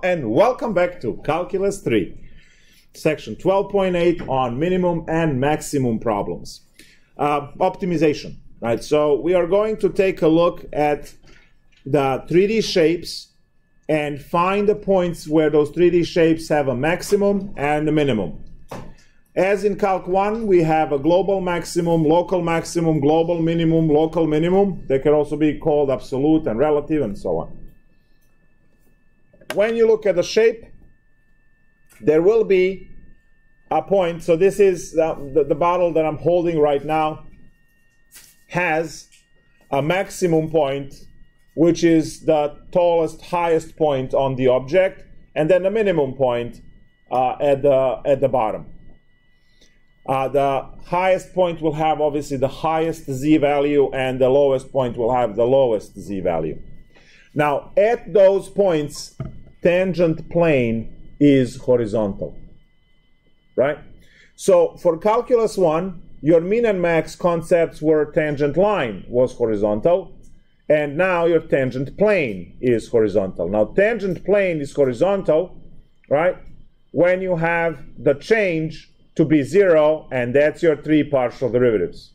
and welcome back to Calculus 3, section 12.8 on minimum and maximum problems. Optimization, right? So we are going to take a look at the 3D shapes and find the points where those 3D shapes have a maximum and a minimum. As in Calc 1, we have a global maximum, local maximum, global minimum, local minimum. They can also be called absolute and relative and so on. When you look at the shape, there will be a point. So this is the bottle that I'm holding right now has a maximum point, which is the tallest, highest point on the object, and then a minimum point at the bottom. The highest point will have obviously the highest z value, and the lowest point will have the lowest z value. Now, at those points, tangent plane is horizontal, right? So for Calculus 1, your min and max concepts were tangent line was horizontal, and now your tangent plane is horizontal. Now, tangent plane is horizontal, right, when you have the change to be 0, and that's your 3 partial derivatives.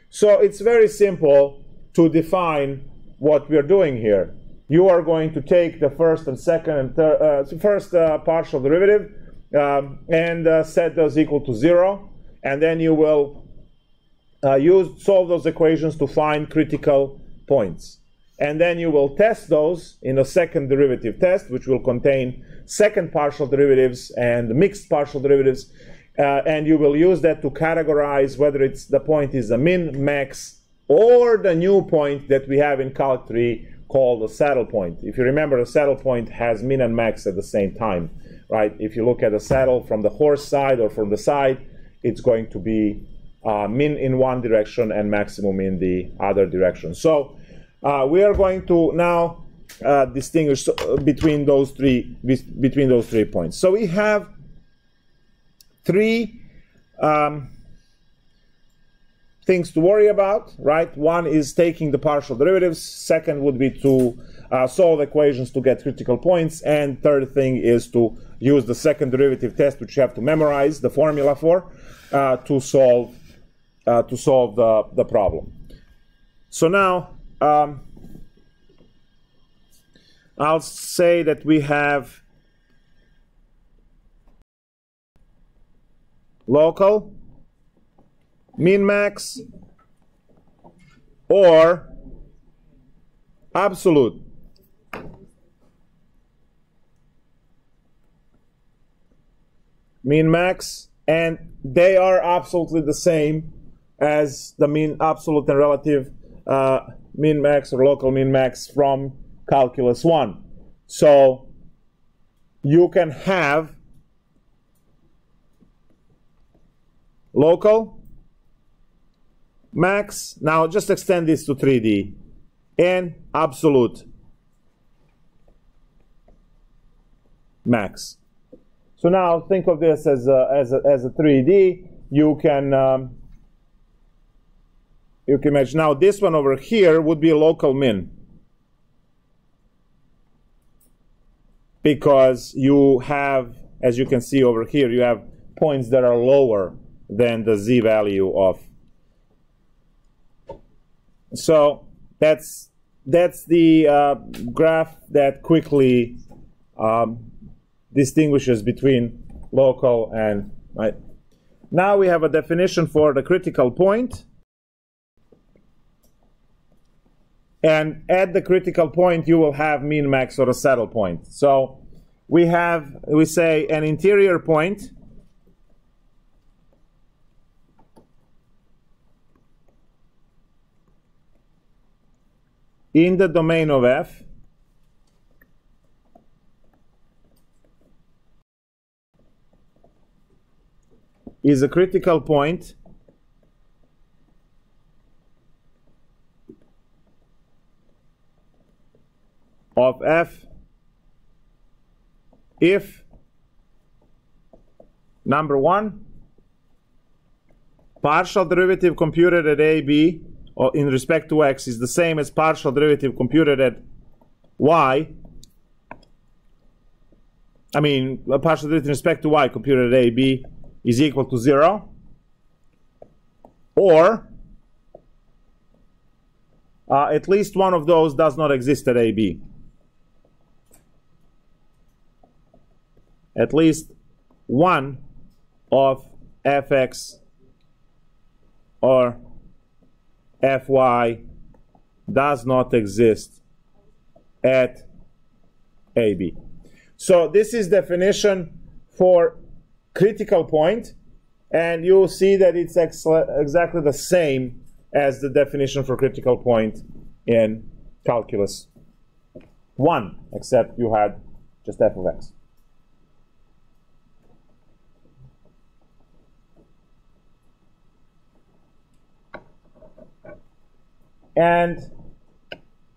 So it's very simple to define what we're doing here. You are going to take the first and second and third, first partial derivative and set those equal to 0, and then you will solve those equations to find critical points. And then you will test those in a second derivative test, which will contain second partial derivatives and mixed partial derivatives, and you will use that to categorize whether the point is a min, max, or the new point that we have in Calc 3 called a saddle point. If you remember, the saddle point has min and max at the same time, right? If you look at the saddle from the horse side or from the side, it's going to be min in one direction and maximum in the other direction. So we are going to now distinguish between those three points. So we have three things to worry about, right? One is taking the partial derivatives. Second would be to solve equations to get critical points. And third thing is to use the second derivative test, which you have to memorize the formula for, to solve the problem. So now I'll say that we have local, min-max, or absolute. Min-max, and they are absolutely the same as the mean, absolute, and relative min-max or local min-max from Calculus 1. So you can have local, max, now just extend this to 3D, and absolute, max. So now think of this as a 3D. You can imagine now this one over here would be a local min, because you have, as you can see over here, you have points that are lower than the z value of. So that's the graph that quickly distinguishes between local and, right? Now we have a definition for the critical point. And at the critical point, you will have min, max, or a saddle point. So we say an interior point in the domain of F is a critical point of F if, number one, partial derivative computed at a, b, or in respect to x is the same as partial derivative computed at y, I mean, a partial derivative in respect to y computed at AB is equal to 0, or at least one of those does not exist at AB. At least one of fx or fy does not exist at AB. So this is definition for critical point, and you'll see that it's exactly the same as the definition for critical point in calculus 1, except you had just f of x. And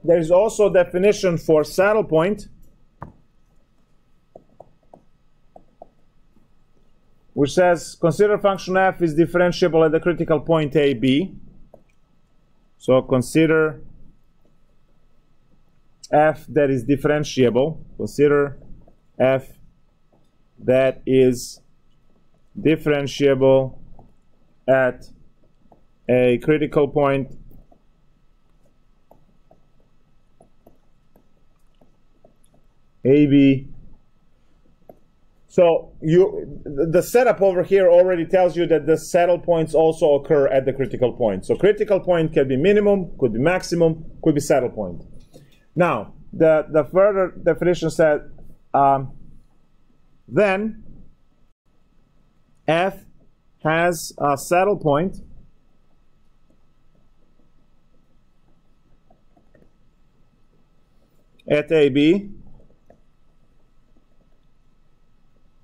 there's also a definition for saddle point, which says consider function f is differentiable at the critical point AB. So consider f that is differentiable. Consider f that is differentiable at a critical point AB. So the setup over here already tells you that the saddle points also occur at the critical point. So critical point can be minimum, could be maximum, could be saddle point. Now, the further definition said, then f has a saddle point at AB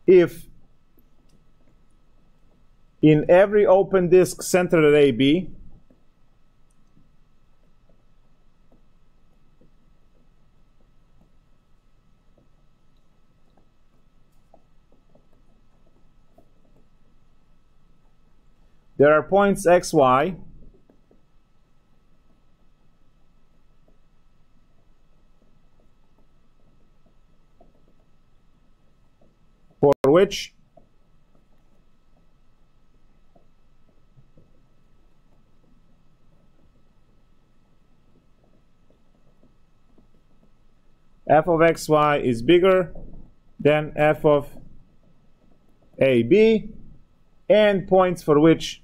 if in every open disk centered at AB there are points xy for which f of xy is bigger than f of AB, and points for which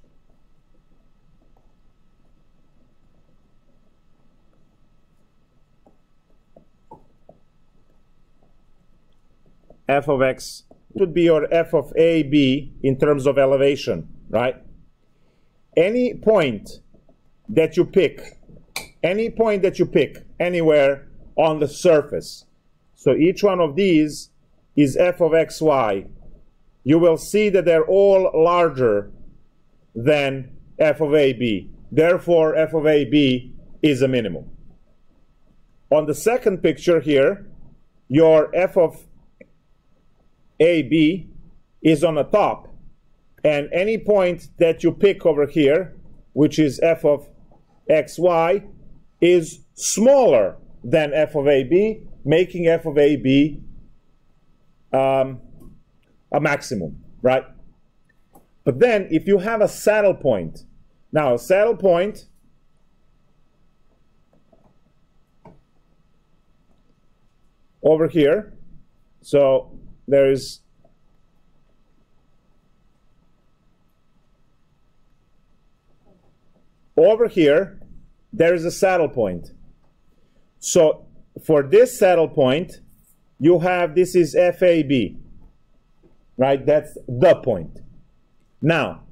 f of x would be your f of AB in terms of elevation, right? Any point that you pick, anywhere on the surface, so each one of these is f of xy, you will see that they're all larger than f of AB. Therefore, f of AB is a minimum. On the second picture here, your f of AB is on the top, and any point that you pick over here, which is f of xy, is smaller than f of AB, making f of AB a maximum, right? But then if you have a saddle point, now a saddle point over here, so there is over here, there is a saddle point. So for this saddle point, you have, this is FAB, right? That's the point. Now,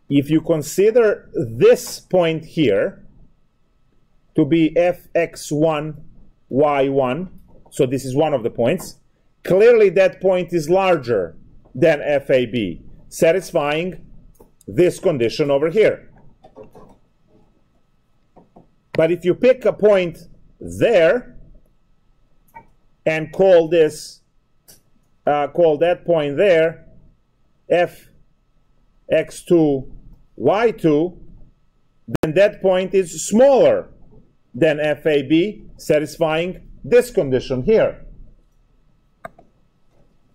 if you consider this point here to be fx1, y1, so this is one of the points, clearly that point is larger than FAB, satisfying this condition over here. But if you pick a point there and call this, call that point there fx2, y2, then that point is smaller than FAB, satisfying this condition here.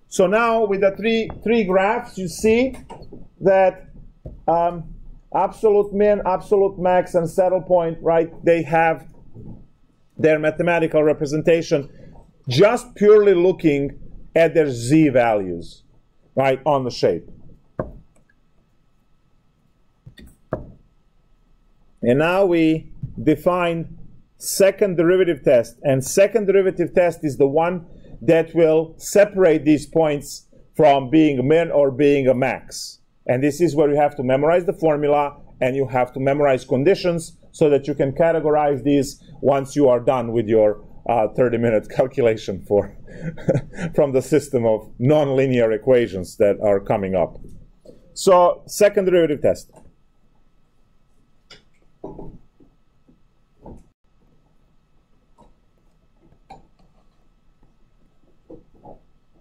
So now with the three graphs, you see that absolute min, absolute max, and saddle point, right? They have their mathematical representation just purely looking at their z values, right, on the shape. And now we define second derivative test. And second derivative test is the one that will separate these points from being a min or being a max. And this is where you have to memorize the formula and you have to memorize conditions so that you can categorize these once you are done with your 30-minute calculation for from the system of nonlinear equations that are coming up. So, second derivative test.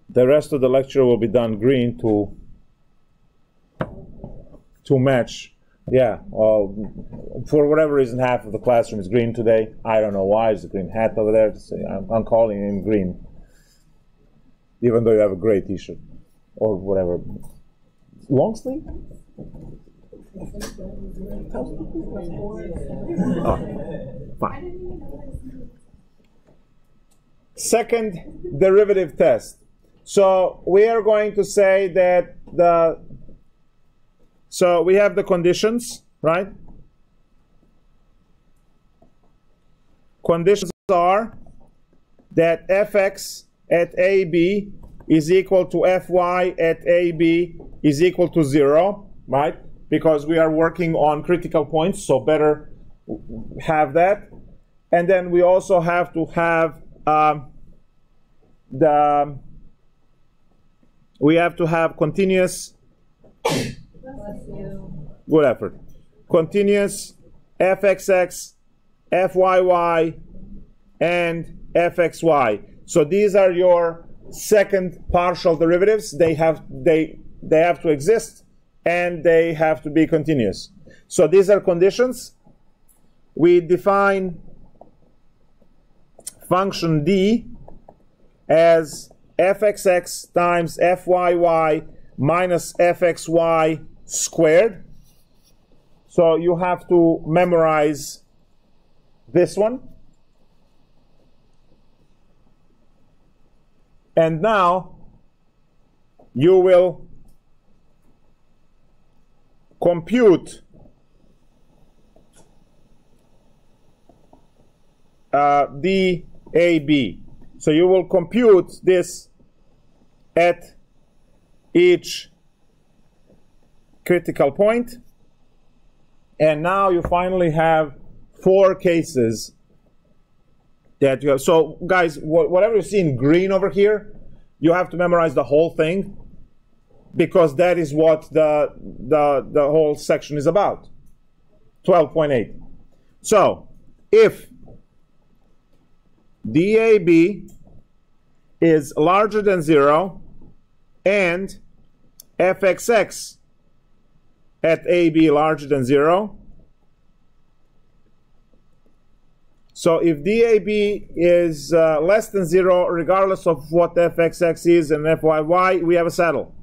The rest of the lecture will be done green to match. Yeah, for whatever reason, half of the classroom is green today. I don't know why. There's a green hat over there. I'm calling him green, even though you have a gray T-shirt or whatever. Long sleeve? Oh, fine. Second derivative test. So we are going to say that so we have the conditions, right? Conditions are that fx at AB is equal to fy at AB is equal to 0, right? Because we are working on critical points, so better have that. And then we also have to have we have to have continuous. Good effort. Continuous fxx, fyy, and fxy. So these are your second partial derivatives. They have to exist and they have to be continuous. So these are conditions. We define function d as fxx times fyy minus fxy squared. So you have to memorize this one. And now you will compute DAB. So you will compute this at each critical point. And now you finally have 4 cases that you have. So guys, whatever you see in green over here, you have to memorize the whole thing, because that is what the whole section is about. 12.8. So if DAB is larger than 0 and fxx at AB larger than 0. So if DAB is less than 0, regardless of what fxx is and fyy, we have a saddle.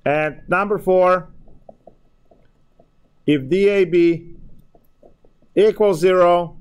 And number 4, if DAB equals 0,